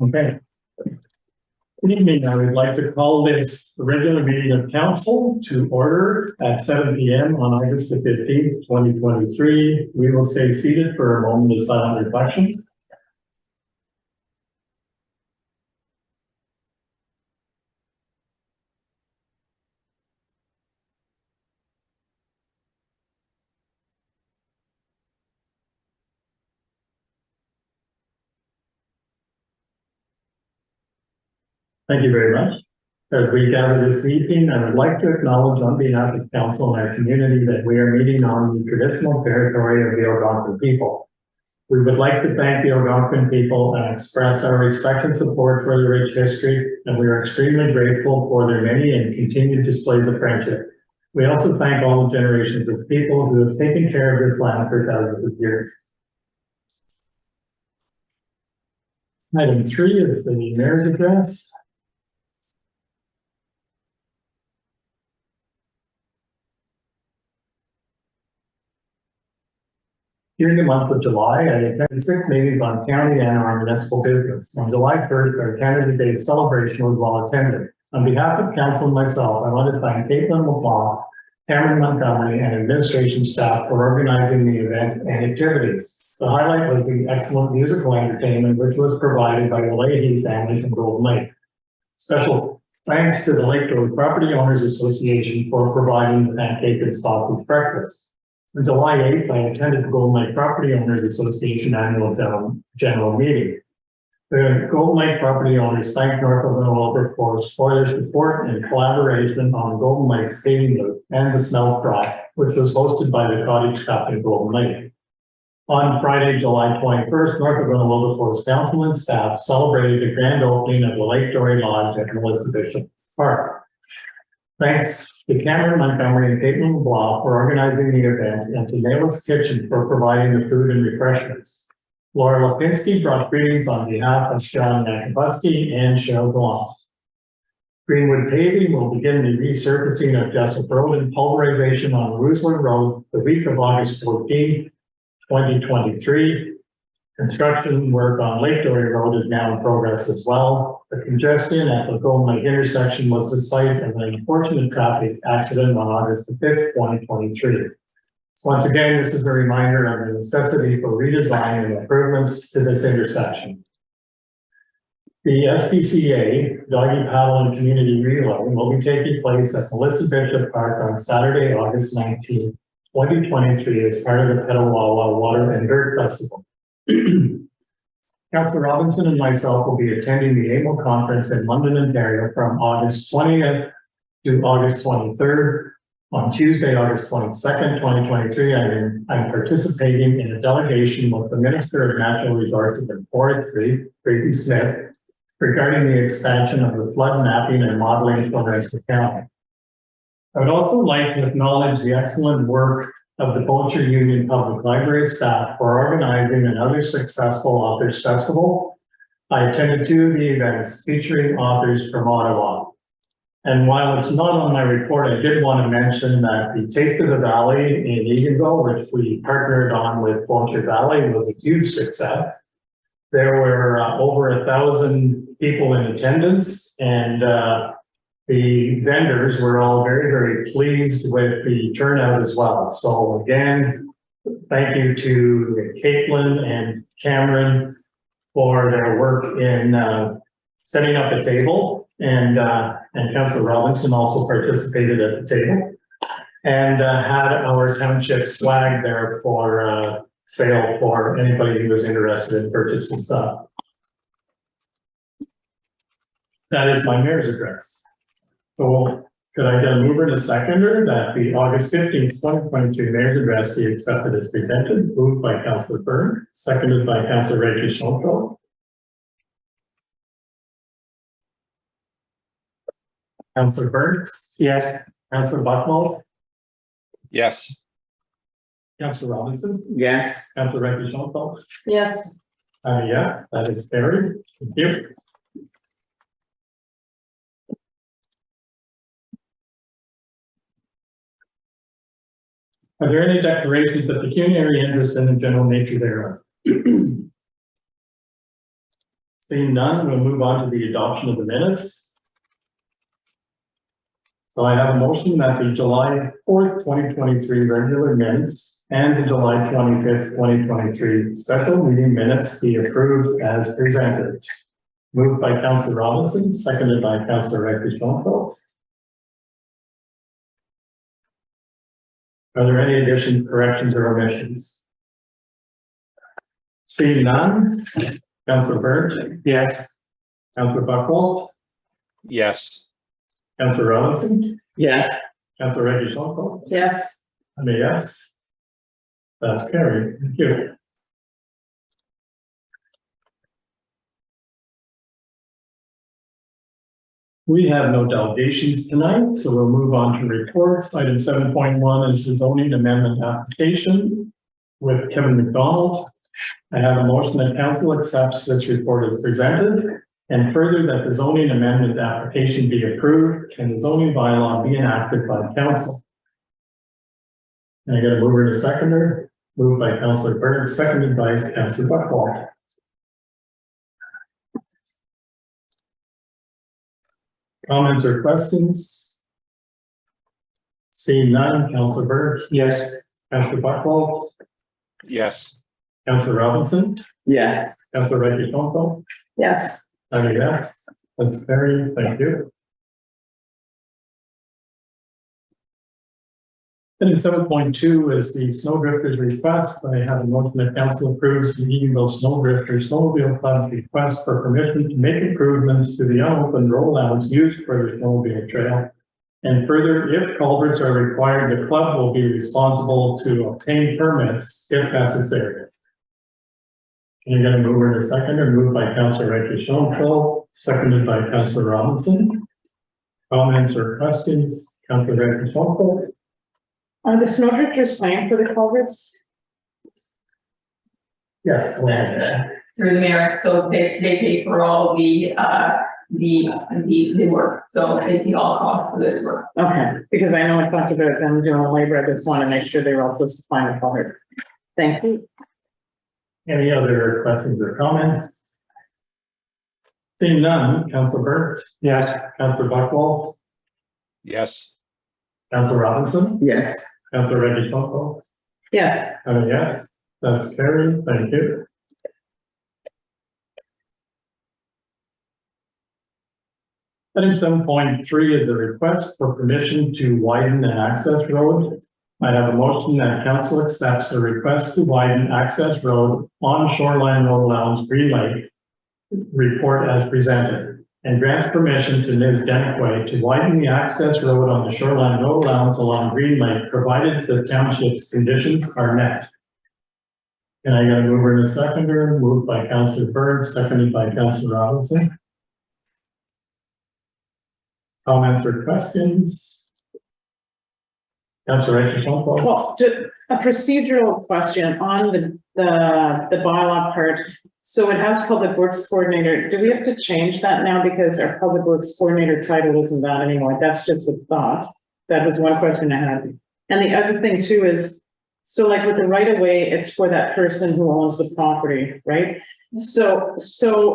Okay. Good evening. I would like to call this regular meeting of council to order at 7 p.m. on August the 15th, 2023. We will stay seated for a moment of silent reflection. Thank you very much. As we gather this evening, I would like to acknowledge on behalf of council and our community that we are meeting on the traditional territory of the Algonquin people. We would like to thank the Algonquin people and express our respect and support for their rich history, and we are extremely grateful for their many and continued displays of friendship. We also thank all the generations of people who have taken care of this land for thousands of years. Item 3 is the mayor's address. During the month of July, I attended 6 meetings on county and our municipal business. On July 1st, our Canada Day celebration was well attended. On behalf of council and myself, I want to thank Caitlin LeBlanc, Cameron Montgomery, and administration staff for organizing the event and activities. The highlight was the excellent musical entertainment, which was provided by the Leahy family from Golden Lake. Special thanks to the Lake Shore Property Owners Association for providing the pancake and sausage breakfast. On July 8th, I attended the Golden Lake Property Owners Association annual general meeting. The Golden Lake Property Owners thanked Algona Wilberforce for their support and collaboration on the Golden Lake skating loop and the smelt track, which was hosted by the Cottage Cup in Golden Lake. On Friday, July 21st, Algona Wilberforce Council and staff celebrated the grand opening of the Lake Dory Lodge at Melissa Bishop Park. Thanks to Cameron Montgomery and Caitlin LeBlanc for organizing the event, and to Nail's Kitchen for providing the food and refreshments. Laura Lipinski brought greetings on behalf of Sean Nakabuski and Cheryl Blanc. Greenwood paving will begin the resurfacing of Jessup Road and pulverization on Roosler Road the week of August 14, 2023. Construction work on Lake Dory Road is now in progress as well. The congestion at the Golden Lake intersection was the site of an unfortunate traffic accident on August 5th, 2023. Once again, this is a reminder of the necessity for redesign and improvements to this intersection. The SPCA Doggy Paddle and Community Relay will be taking place at Melissa Bishop Park on Saturday, August 19, 2023 as part of the Petawawa Water and Dirt Festival. Councillor Robinson and myself will be attending the AMO conference in London, Ontario from August 20th to August 23rd. On Tuesday, August 22nd, 2023, I'm participating in a delegation with the Minister of Natural Resources and Forestry, Tracy Smith, regarding the expansion of the flood mapping and modeling for Rensselaer County. I would also like to acknowledge the excellent work of the Boulder Union Public Library staff for organizing another successful Authors Festival. I attended 2 of the events featuring authors from Ottawa. And while it's not on my report, I did want to mention that the Taste of the Valley in Eganville, which we partnered on with Boulder Valley, was a huge success. There were over 1,000 people in attendance, and the vendors were all very, very pleased with the turnout as well. So again, thank you to Caitlin and Cameron for their work in setting up a table, and Councillor Robinson also participated at the table and had our township swag there for sale for anybody who was interested in purchasing some. That is my mayor's address. So could I get a mover and a seconder that the August 15th, 2023 mayor's address be accepted as presented? Moved by Councillor Byrne, seconded by Councillor Reggie Schultz. Councillor Burns? Yes. Councillor Bucknall? Yes. Councillor Robinson? Yes. Councillor Reggie Schultz? Yes. Yes, that is carried. Thank you. Are there any declarations of pecuniary interest in the general nature thereof? Seeing none, we'll move on to the adoption of the minutes. So I have a motion that the July 4th, 2023 regular minutes and the July 25th, 2023 special meeting minutes be approved as presented. Moved by Councillor Robinson, seconded by Councillor Reckley-Schonfeld. Are there any additions, corrections, or omissions? Seeing none, Councillor Burge. Yes. Councillor Buchwald. Yes. Councillor Robinson. Yes. Councillor Reckley-Schonfeld. Yes. I'm a yes. That's carried. Thank you. We have no delegations tonight, so we'll move on to reports. Item 7.1 is the zoning amendment application with Kevin McDonald. I have a motion that council accepts this report as presented, and further that the zoning amendment application be approved and the zoning bylaw be enacted by council. And I got a mover and a seconder, moved by Councillor Berg, seconded by Councillor Buchwald. Comments or questions? Seeing none, Councillor Berg. Yes. Councillor Buchwald. Yes. Councillor Robinson. Yes. Councillor Reckley-Schonfeld. Yes. I'm a yes. That's carried. Thank you. Item 7.2 is the snowdrifters request. I have a motion that council approves the Eatonville Snowdrifters Snowmobile Club's request for permission to make improvements to the unopened rollouts used for the snowmobile trail. And further, if culverts are required, the club will be responsible to obtain permits if necessary. Can you get a mover in a second, or moved by Councillor Reckley-Schonfeld, seconded by Councillor Robinson? Comments or questions? Councillor Reckley-Schonfeld. Are the snowdrifters paying for the culverts? Yes. Go ahead. Through the mayor, so they pay for all the work, so they pay all costs for this work. Okay, because I know I talked about them doing labor, I just want to make sure they were also supplying the culvert. Thank you. Any other questions or comments? Seeing none, Councillor Burke. Yes. Councillor Buchwald. Yes. Councillor Robinson. Yes. Councillor Reckley-Schonfeld. Yes. Yes, that's carried. Thank you. Item 7.3 is the request for permission to widen an access road. I have a motion that council accepts the request to widen access road on Shoreline Road Allowance Green Lake report as presented, and grants permission to Ms. Denquay to widen the access road on the Shoreline Road Allowance along Green Lake, provided the township's conditions are met. And I got a mover and a seconder, moved by Councillor Berg, seconded by Councillor Robinson. Comments or questions? Councillor Reckley-Schonfeld. Well, just a procedural question on the bylaw part. So it has public works coordinator. Do we have to change that now because our public works coordinator title isn't that anymore? That's just a thought. That was one question I had. And the other thing too is, so like with the right of way, it's for that person who owns the property, right? So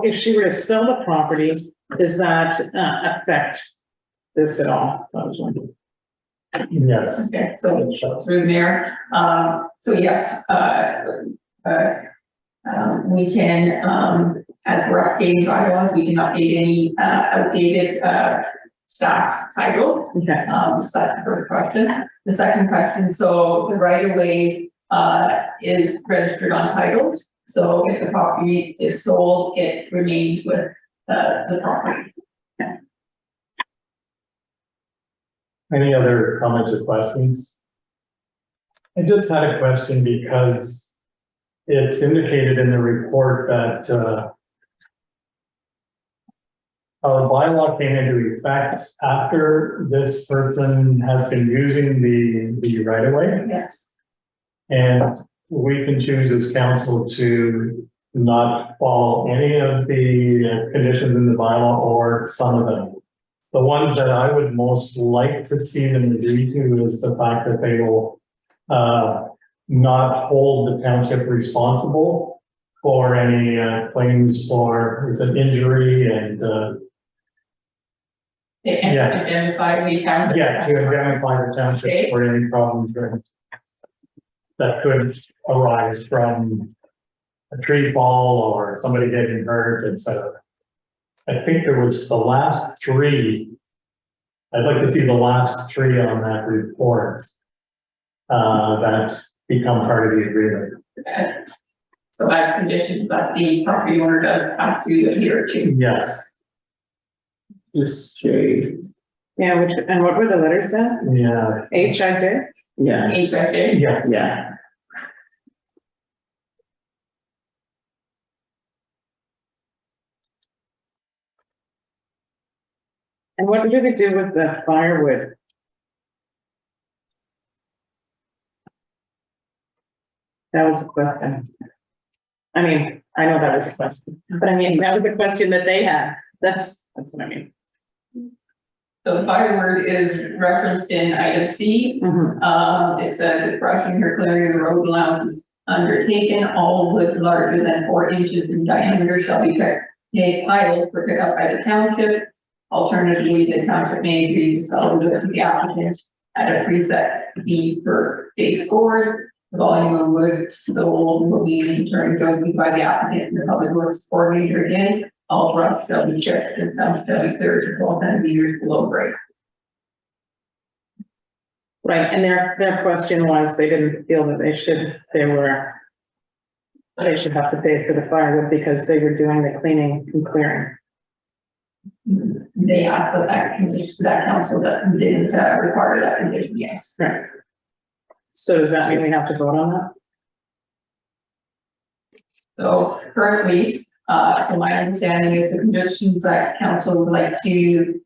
if she were to sell the property, does that affect this at all? I was wondering. Yes. Okay, so through the mayor, so yes, we can, as we're updating bylaws, we can update any outdated staff title. Okay. So that's the first question. The second question, so the right of way is registered on titles. So if the property is sold, it remains with the property. Any other comments or questions? I just had a question because it's indicated in the report that our bylaw came into effect after this person has been using the right of way. Yes. And we can choose as council to not follow any of the conditions in the bylaw or some of them. The ones that I would most like to see them agree to is the fact that they will not hold the township responsible for any claims for, is it injury and, They Yeah. identify the town. yeah, to identify the township for any problems that could arise from a tree fall or somebody getting hurt, etc. I think there was the last three. I'd like to see the last three on that report. That become part of the agreement. So as conditions that the property owner does have to adhere to. Yes. Just J. Yeah, and what were the letters then? Yeah, HIJ? Yeah, HFA. yes. yeah. And what do they do with the firewood? That was a question. I mean, I know that was a question, but I mean, that was a question that they had. That's what I mean. So the fireword is referenced in item C. It says if brushing or clearing the road allowance is undertaken, all wood larger than 4 inches in diameter shall be made piled for pickup by the township. Alternatively, the township may agree to sell wood to the applicants at a preset fee per base board. The volume of wood sold will be in turn jointly by the applicant and the public works coordinator again. All brush shall be checked and some shall be 30 to 12 centimeters below grade. Right, and their question was, they didn't feel that they should have to pay for the firewood because they were doing the cleaning and clearing. They asked that condition, that council that didn't require that condition, yes. Right. So does that mean we have to vote on that? So currently, so my understanding is the conditions that council would like to,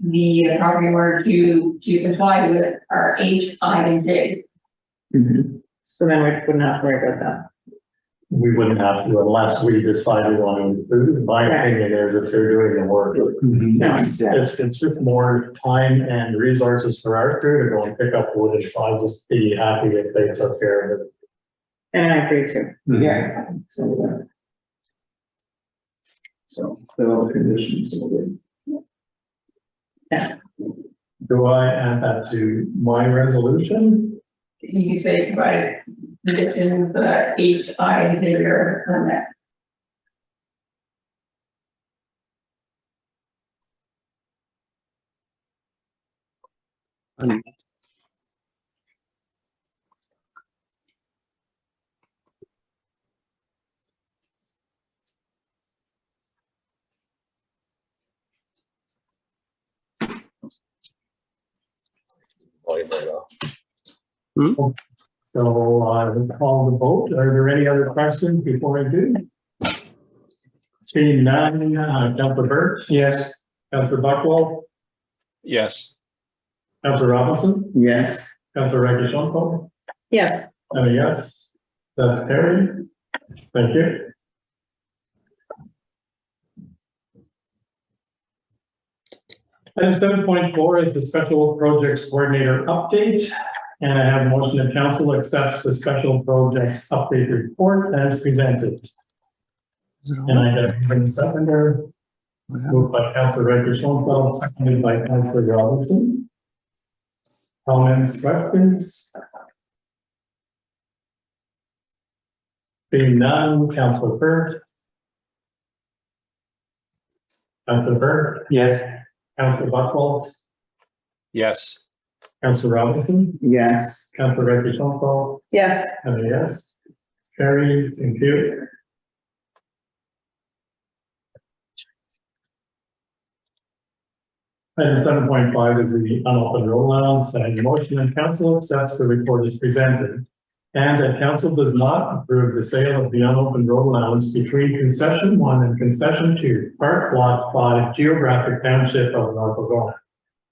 the property owner to comply with are H, I, and J. So then we wouldn't have to worry about that. We wouldn't have to unless we decide we want to include. My opinion is if they're doing the work. No. It's just more time and resources for our crew to go and pick up wood, so I'd just be happy if they took care of it. And I agree too. Yeah. So, fill all the conditions. Do I add that to my resolution? You can say provide conditions that H, I, and J are met. So I will call the vote. Are there any other questions before I do? Seeing none, Councilor Burt? Yes. Councilor Buckwell? Yes. Councilor Robinson? Yes. Councilor Rakishonko? Yes. Yes, that's carried. Thank you. Item 7.4 is the special projects coordinator update. And I have a motion that council accepts the special projects update report as presented. And I have a seconder, moved by Councilor Rakishonko, seconded by Councilor Robinson. Comments, questions? Seeing none, Councilor Burt. Councilor Burt? Yes. Councilor Buckwell? Yes. Councilor Robinson? Yes. Councilor Rakishonko? Yes. And a yes. Carried, thank you. Item 7.5 is the unopened road allowance, and the motion and council accepts the report as presented. And that council does not approve the sale of the unopened road allowance between concession 1 and concession 2, part lot 5, geographic township of North Algona.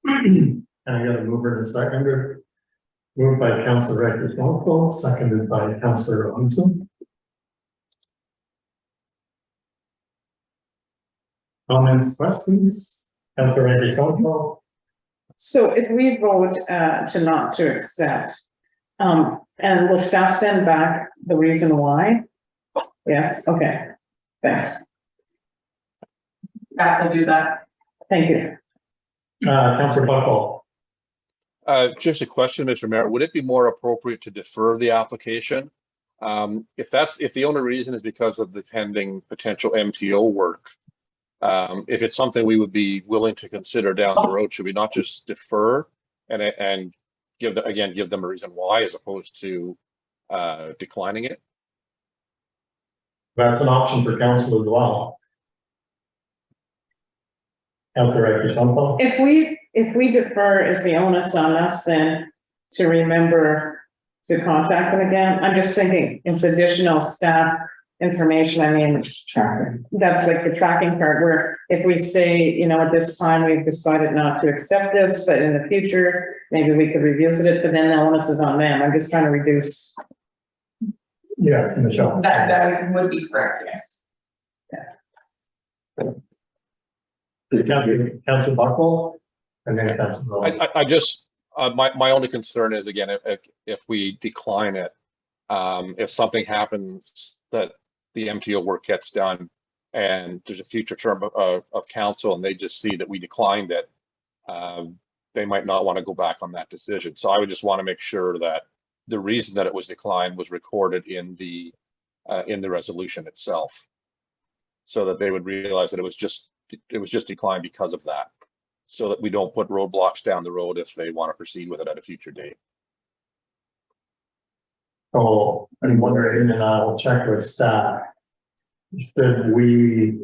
And I got a mover and a seconder. Moved by Councilor Rakishonko, seconded by Councilor Robinson. Comments, questions? Councilor Rakishonko? So if we vote to not to accept, and will staff send back the reason why? Yes, okay, thanks, That will do that. thank you. Councillor Buckle. Just a question, Mr. Mayor, would it be more appropriate to defer the application? If the only reason is because of the pending potential MTO work, if it's something we would be willing to consider down the road, should we not just defer and give them a reason why, as opposed to declining it? That's an option for council as well. Councillor Rakeshonko. If we defer, is the onus on us then to remember to contact them again? I'm just thinking it's additional staff information. I mean, Tracking. that's like the tracking part where if we say, you know, at this time, we've decided not to accept this, but in the future, maybe we could revisit it, but then the onus is on them. I'm just trying to reduce. Yes, Michelle. That would be correct, yes. Councillor Buckle. And then Councillor. I just, my only concern is, again, if we decline it, if something happens that the MTO work gets done and there's a future term of council and they just see that we declined it, they might not want to go back on that decision. So I would just want to make sure that the reason that it was declined was recorded in the resolution itself, so that they would realize that it was just declined because of that, so that we don't put roadblocks down the road if they want to proceed with it at a future date. So I'm wondering, and I'll check with staff. Should we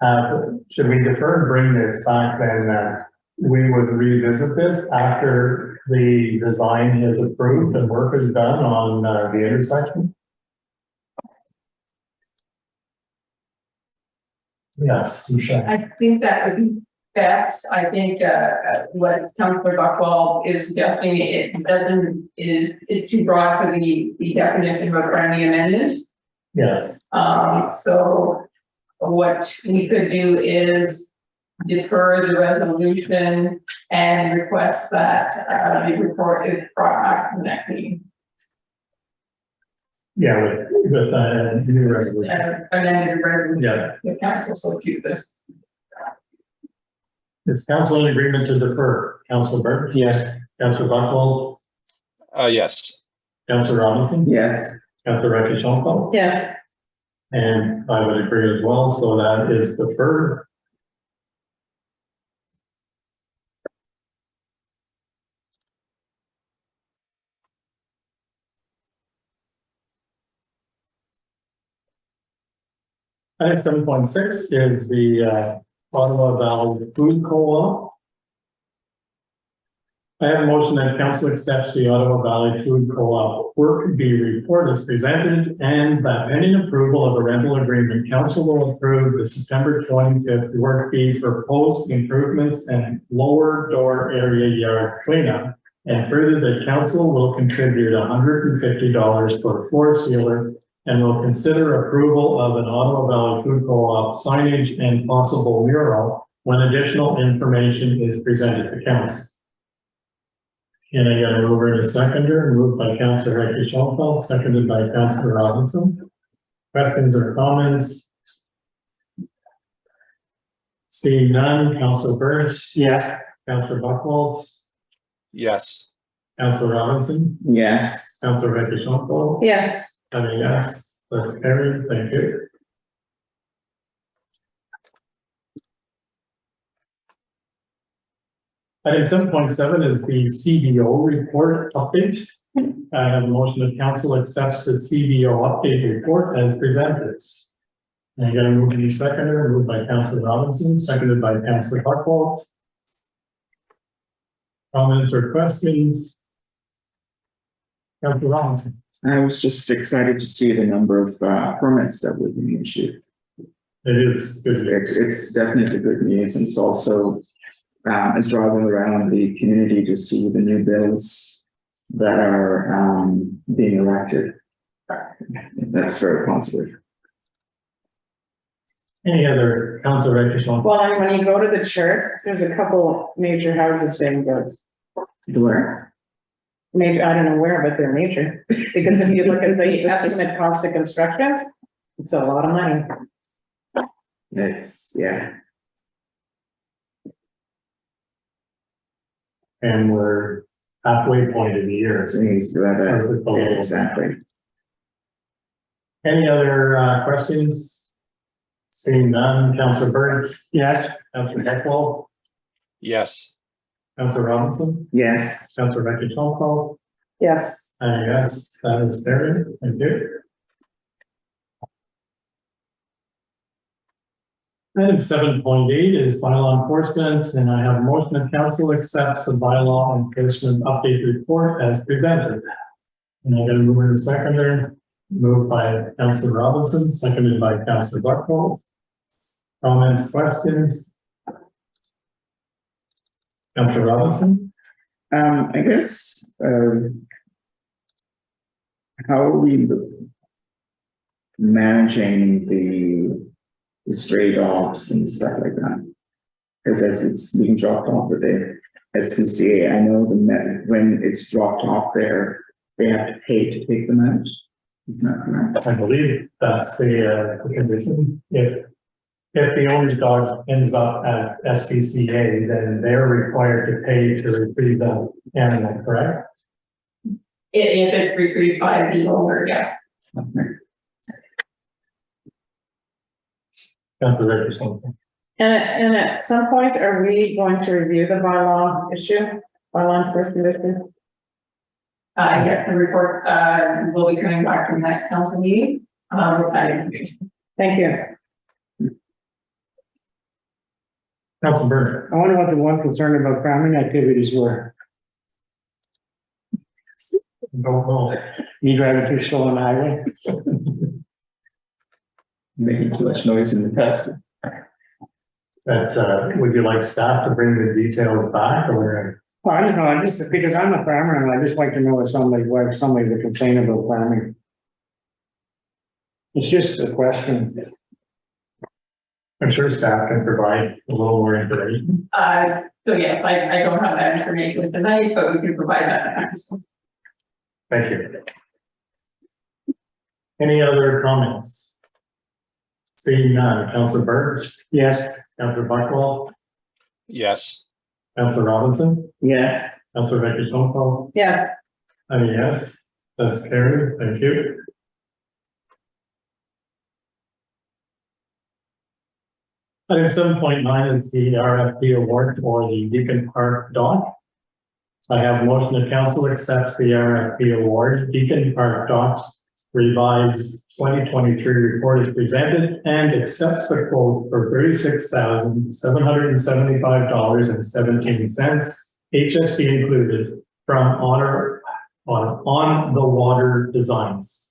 defer and bring this back then, that we would revisit this after the design is approved and work is done on the intersection? Yes, Michelle. I think that would be best. I think what Councillor Buckwald is suggesting, it's too broad for the definition of a friendly amendment. Yes. So what we could do is defer the resolution and request that the report is brought back to the next meeting. Yeah, with new resolution. Amended resolution. Yeah. The council so chooses. Is council in agreement to defer? Councillor Burke? Yes. Councillor Buckle? Yes. Councillor Robinson? Yes. Councillor Rakeshonko? Yes, And I would agree as well, so that is deferred. Item 7.6 is the Ottawa Valley Food Co-op. I have a motion that council accepts the Ottawa Valley Food Co-op work be report as presented, and that pending approval of a rental agreement, council will approve the September 25th work fee for post improvements and lower door area yard cleanup. And further, that council will contribute $150 for a floor sealer and will consider approval of an Ottawa Valley Food Co-op signage and possible mural when additional information is presented to council. And I got a mover and a seconder, moved by Councillor Rakeshonko, seconded by Councillor Robinson. Questions or comments? Seeing none, Councillor Burns. Yeah. Councillor Buchwald. Yes. Councillor Robinson. Yes. Councillor Rakeshonko. yes, And a yes, that's carried, thank you. Item 7.7 is the CBO report update. I have a motion that council accepts the CBO update report as presented. And I got a move in seconder, moved by Councillor Robinson, seconded by Councillor Buchwald. Comments or questions? Councillor Robinson. I was just excited to see the number of permits that were being issued. It is good news. It's definitely good news, and it's also it's driving around the community to see the new bills that are being elected. That's very positive. Any other council registration? well, and when you go to the chart, there's a couple major houses being built. Where? Major, I don't know where, but they're major, because if you look at the estimate cost of construction, It's a lot of money. It's, yeah, And we're halfway point of the year. it needs to have Or a, is it the yeah, little- exactly. Any other questions? Seeing none, Councillor Burns? Yes. Councillor Beckwell? Yes. Councillor Robinson? Yes, Councillor Becky Tomko? Yes, And yes, that is carried. Thank you. Item 7.8 is bylaw enforcement, and I have a motion that council accepts the bylaw enforcement update report as presented. And I got a mover and a seconder, moved by Councillor Robinson, seconded by Councillor Buckhold. Comments, questions? Councillor Robinson? I guess, how are we managing the stray dogs and stuff like that? Because as it's being dropped off at the SPCA, I know when it's dropped off there, they have to pay to take them out. Isn't that correct? I believe that's the condition. If the owner's dog ends up at SPCA, then they're required to pay to retrieve the animal, correct? If it's retrieved by the owner, yes. Okay. Councillor Richardson. and at some point, are we going to review the bylaw issue, bylaw enforcement issue? Yes, the report, will be coming back from next council meeting, with that information. Thank you. Councillor Bernard. I wonder what the one concern about farming activities were. Don't know. Me driving too slow on the highway. Making too much noise in the past. But would you like staff to bring the details back or? Well, I don't know, I just, because I'm a farmer and I just like to know if somebody would complain about farming. It's just a question. I'm sure staff can provide a little more information. So yes, I don't have that information tonight, but we can provide that next one. Thank you. Any other comments? Seeing none, Councillor Burns, Yes, Councillor Buckwell, Yes. Councillor Robinson, Yes, Councillor Becky Tomko, Yeah, and yes, that's carried. Thank you. Item 7.9 is the RFP award for the Deacon Park dock. I have a motion that council accepts the RFP award, Deacon Park docks revised 2023 report is presented and accepts the quote for $36,775.17, HST included, from on the water designs.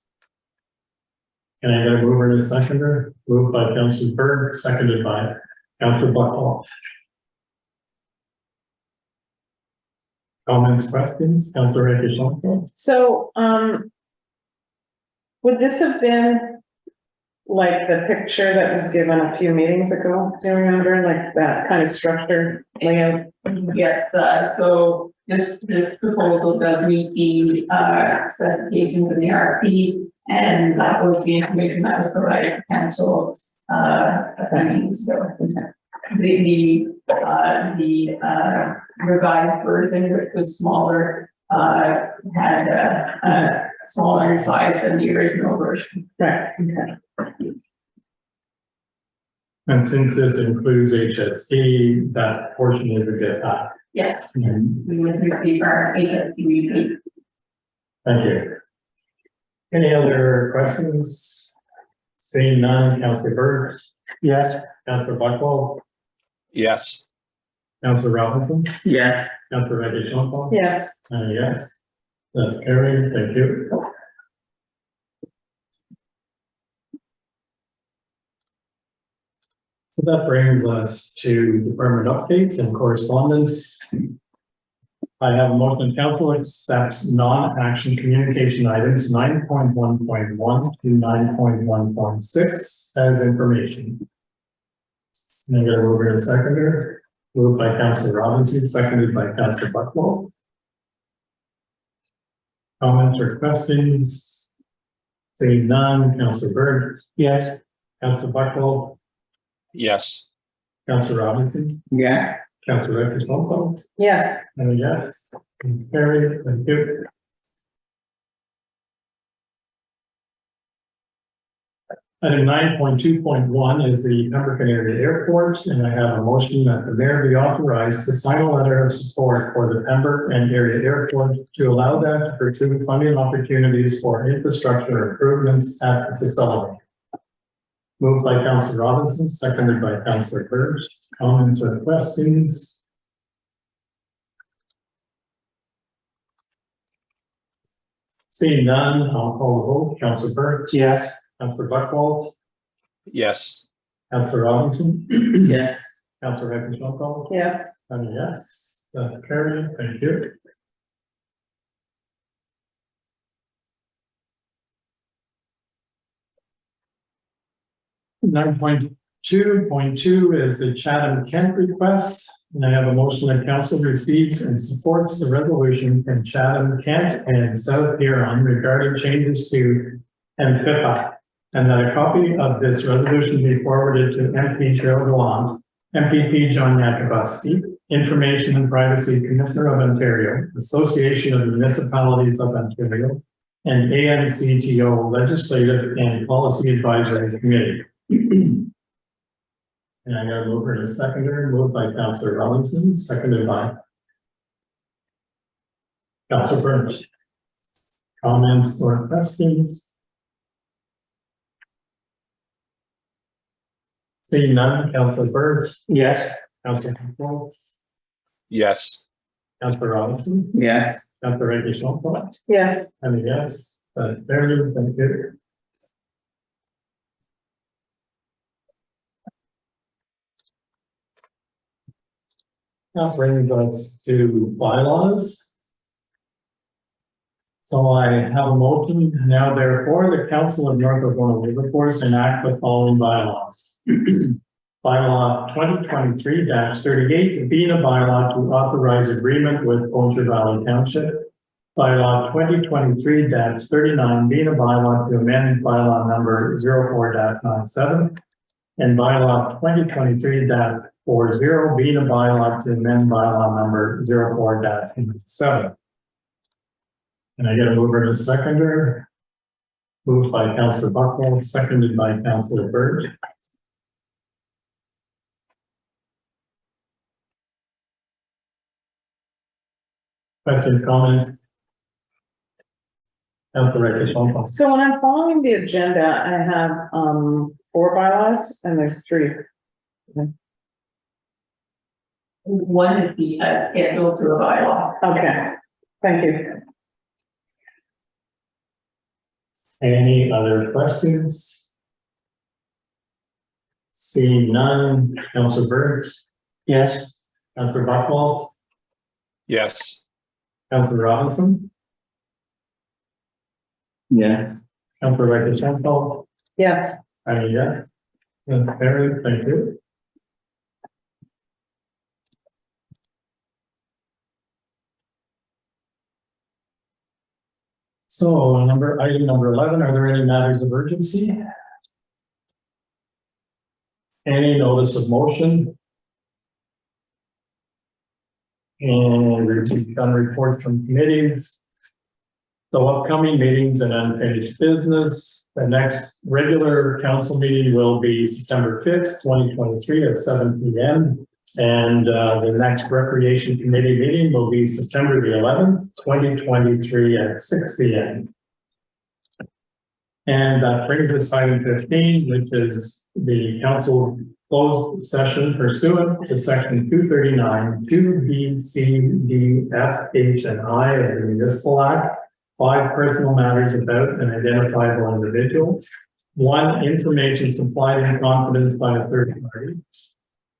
Can I get a mover and a seconder? Moved by Councillor Berg, seconded by Councillor Buckhold. Comments, questions? Councillor Richardson? so, would this have been like the picture that was given a few meetings ago? Do you remember, like that kind of structure layout? Yes, so this proposal does meet the specifications of the RFP, and that was the information that was provided to council a few meetings ago. The revised version, which was smaller, had a smaller size than the original version. Right, okay. And since this includes HST, that portion is a bit back. Yes, And we would receive our HST. thank you. Any other questions? Seeing none, Councillor Berg, yes, Councillor Buckwell, Yes. Councillor Robinson, yes, Councillor Reddy-Johnson. Yes, Yes, that's carried. Thank you. So that brings us to department updates and correspondence. I have a motion council accepts non-action communication items 9.1.1 to 9.1.6 as information. And I'm gonna move in a seconder, moved by Councillor Robinson, seconded by Councillor Buckwell. Comments or questions? Seeing none, Councillor Byrd, Yes. Councillor Buckwald, Yes. Councillor Robinson, Yes. Councillor Rector, Yes, and a yes. It's carried. Thank you. Item 9.2.1 is the Pembrokeshire Area Airport, and I have a motion that the mayor be authorized to sign a letter of support for the Pembroke and Area Airport to allow them to pursue funding opportunities for infrastructure improvements at the facility. Moved by Councillor Robinson, seconded by Councillor Byrd. Comments or questions? Seeing none, I'll call the vote. Councillor Byrd, Yes. Councillor Buckwald, Yes. Councillor Robinson, Yes. Councillor Rector, yes, and a yes. That's carried. Thank you. Nine point two is the Chatham Kent request, and I have a motion that council receives and supports the resolution from Chatham Kent and South Huron regarding changes to MFIPA, and that a copy of this resolution be forwarded to MP Cheryl Gallant, MPP John Yakubuski, Information and Privacy Commissioner of Ontario, Association of Municipalities of Ontario, and ANCTO Legislative and Policy Advisory Committee. And I got a mover and a seconder, moved by Councillor Robinson, seconded by Councillor Burns. Comments or questions? Seeing none, Councillor Burns, Yes. Councillor Buckles, Yes. Councillor Robinson, Yes. Councillor Rector, yes, and a yes, that's very, thank you. That brings us to bylaws. So I have a motion now therefore, the Council of North Algona Wilberforce enact the following bylaws. Bylaw 2023-38, being a bylaw to authorize agreement with Poacher Valley Township. Bylaw 2023-39, being a bylaw to amend bylaw number 04-97. And bylaw 2023-40, being a bylaw to amend bylaw number 04-7. And I get a mover and a seconder. Moved by Councillor Buckwald, seconded by Councillor Byrd. Questions, comments? Councillor Rector. so when I'm following the agenda, I have, 4 bylaws and there's 3. One is the schedule to a bylaw. Okay, thank you. Any other questions? Seeing none, Councillor Byrd, Yes. Councillor Buckwald, Yes. Councillor Robinson, Yes. Councillor Rector, Yes, and a yes. That's carried. Thank you. So item number 11, are there any matters of urgency? Any notice of motion? And we've done reports from committees. So upcoming meetings and unfinished business. The next regular council meeting will be September 5th, 2023 at 7 p.m. And the next Recreation Committee meeting will be September the 11th, 2023 at 6 p.m. And that brings us to item 15, which is the council closed session pursuant to section 239, 2B, C, D, F, H, and I of the Municipal Act. 5 personal matters about an identifiable individual. 1, information supplied in confidence by a third party.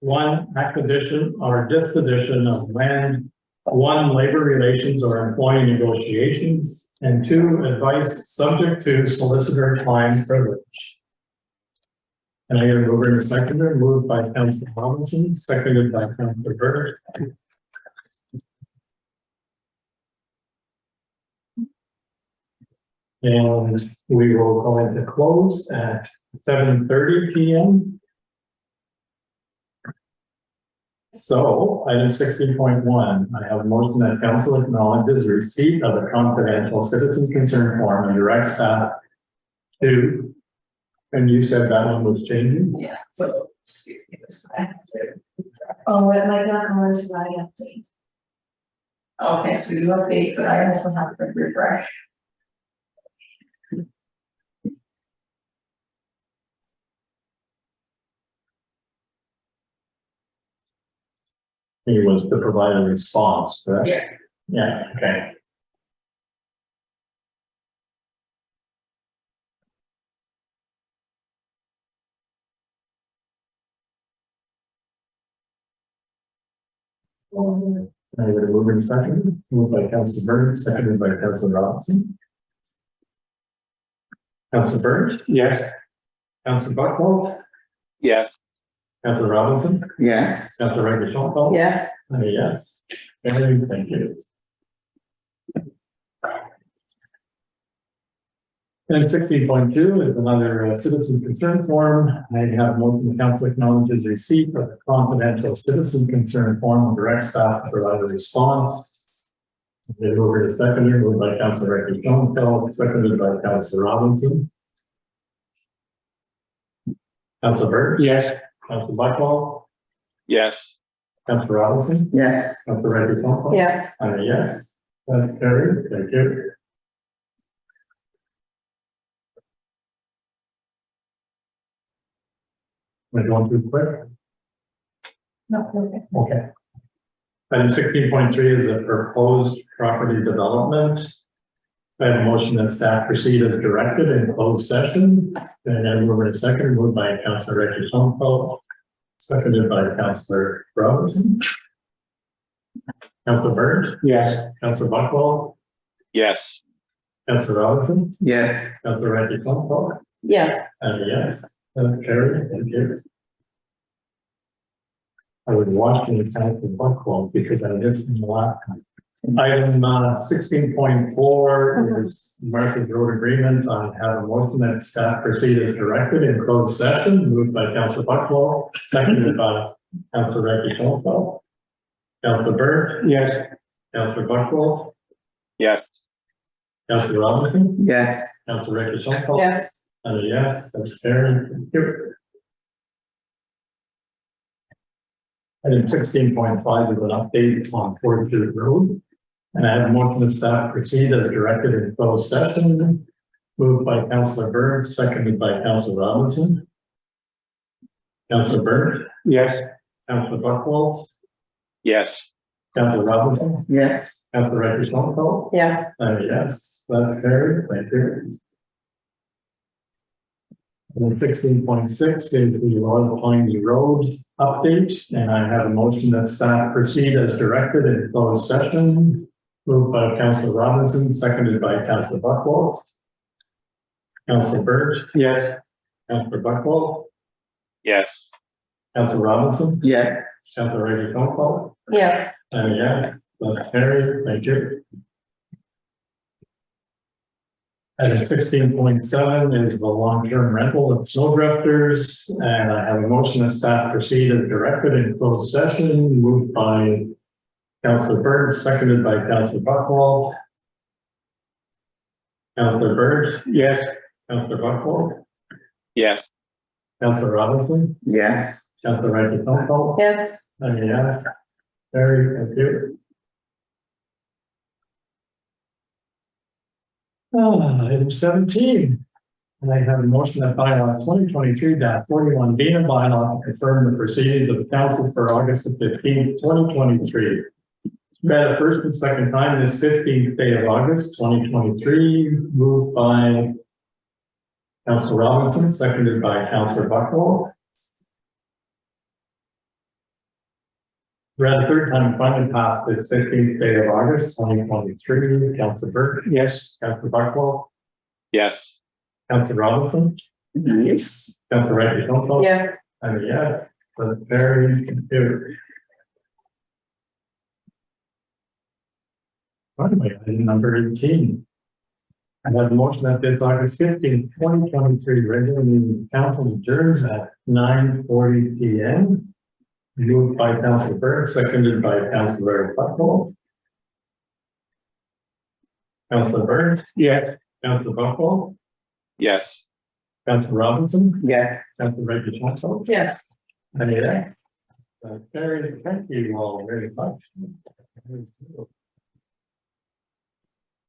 1, acquisition or disposition of land. 1, labor relations or employee negotiations. And 2, advice subject to solicitor-client privilege. And I get a mover and a seconder, moved by Councillor Robinson, seconded by Councillor Byrd. And we will go into close at 7:30 PM. So item 16.1, I have a motion that council acknowledges receipt of a confidential citizen concern form and directs staff to, and you said that one was changing? Yeah, so. Excuse me, this time. Oh, it might not come into my update. Okay, so you update, but I also have to refresh. He was to provide a response, correct? Yeah. Yeah, okay. I would move in second, moved by Council Burns, seconded by Council Robinson. Council Burns? Yes. Council Buckwald? Yes. Council Robinson? Yes. Council Regulation? Yes. Yes. Thank you. And 16.2 is another citizen concern form. I have a motion the council acknowledges receipt of the confidential citizen concern form and direct staff to provide a response. They over to seconder, moved by Council Director Schoenfeld, seconded by Council Robinson. Council Burke? Yes. Council Buckwald? Yes. Council Robinson? Yes. Council Director Schoenfeld? Yes. Yes. That's carried. Thank you. Am I going too quick? No, okay. Okay. Item 16.3 is a proposed property development. I have a motion that staff proceed as directed in closed session. And then we're in a second, moved by Councilor Rector Schoenfeld, seconded by Councilor Robinson. Councilor Burns? Yes. Councilor Buckwald? Yes. Councilor Robinson? Yes. Councilor Rector Schoenfeld? Yes. And yes, that's carried. Thank you. I would watch the Councilor Buckwald because I missed in the last time. Item 16.4 is Martha's Road Agreement. I have a motion that staff proceed as directed in closed session, moved by Councilor Buckwald, seconded by Councilor Rector Schoenfeld. Councilor Burke? Yes. Councilor Buckwald? Yes. Councilor Robinson? Yes. Councilor Rector Schoenfeld? Yes. And yes, that's carried. Thank you. Item 16.5 is an update on Fortune Road. And I have a motion that staff proceed as directed in closed session, moved by Councilor Burns, seconded by Councilor Robinson. Councilor Burns? Yes. Councilor Buckwald? Yes. Councilor Robinson? Yes. Councilor Rector Schoenfeld? Yes. And yes, that's carried. Thank you. And 16.6 is the Royal Piney Road update, and I have a motion that staff proceed as directed in closed session, moved by Councilor Robinson, seconded by Councilor Buckwald. Councilor Burke? Yes. Councilor Buckwald? Yes. Councilor Robinson? Yes. Councilor Rector Schoenfeld? Yes. And yes, that's carried. Thank you. Item 16.7 is the long-term rental of snow drifters, and I have a motion that staff proceed as directed in closed session, moved by Councilor Burke, seconded by Councilor Buckwald. Councilor Burke? Yes. Councilor Buckwald? Yes. Councilor Robinson? Yes. Councilor Rector Schoenfeld? Yes. And yes, very, thank you. Item 17. And I have a motion that bylaw 2023-41 being a bylaw to confirm the proceedings of the council for August 15th, 2023. Read a first and second time this 15th day of August, 2023, moved by Councilor Robinson, seconded by Councilor Buckwald. Read a third time finally passed this 15th day of August, 2023. Councilor Burke? Yes. Councilor Buckwald? Yes. Councilor Robinson? Yes. Councilor Rector Schoenfeld? Yes. And yes, that's very good. Finally, item number 18. I have a motion that this August 15th, 2023 regular meeting of council adjourns at 9:40 p.m. Moved by Councilor Burke, seconded by Councilor Buckle. Councilor Burke? Yes. Councilor Buckle? Yes. Councilor Robinson? Yes. Councilor Reggie Johnson? Yeah. Any of that? Carried. Thank you all very much.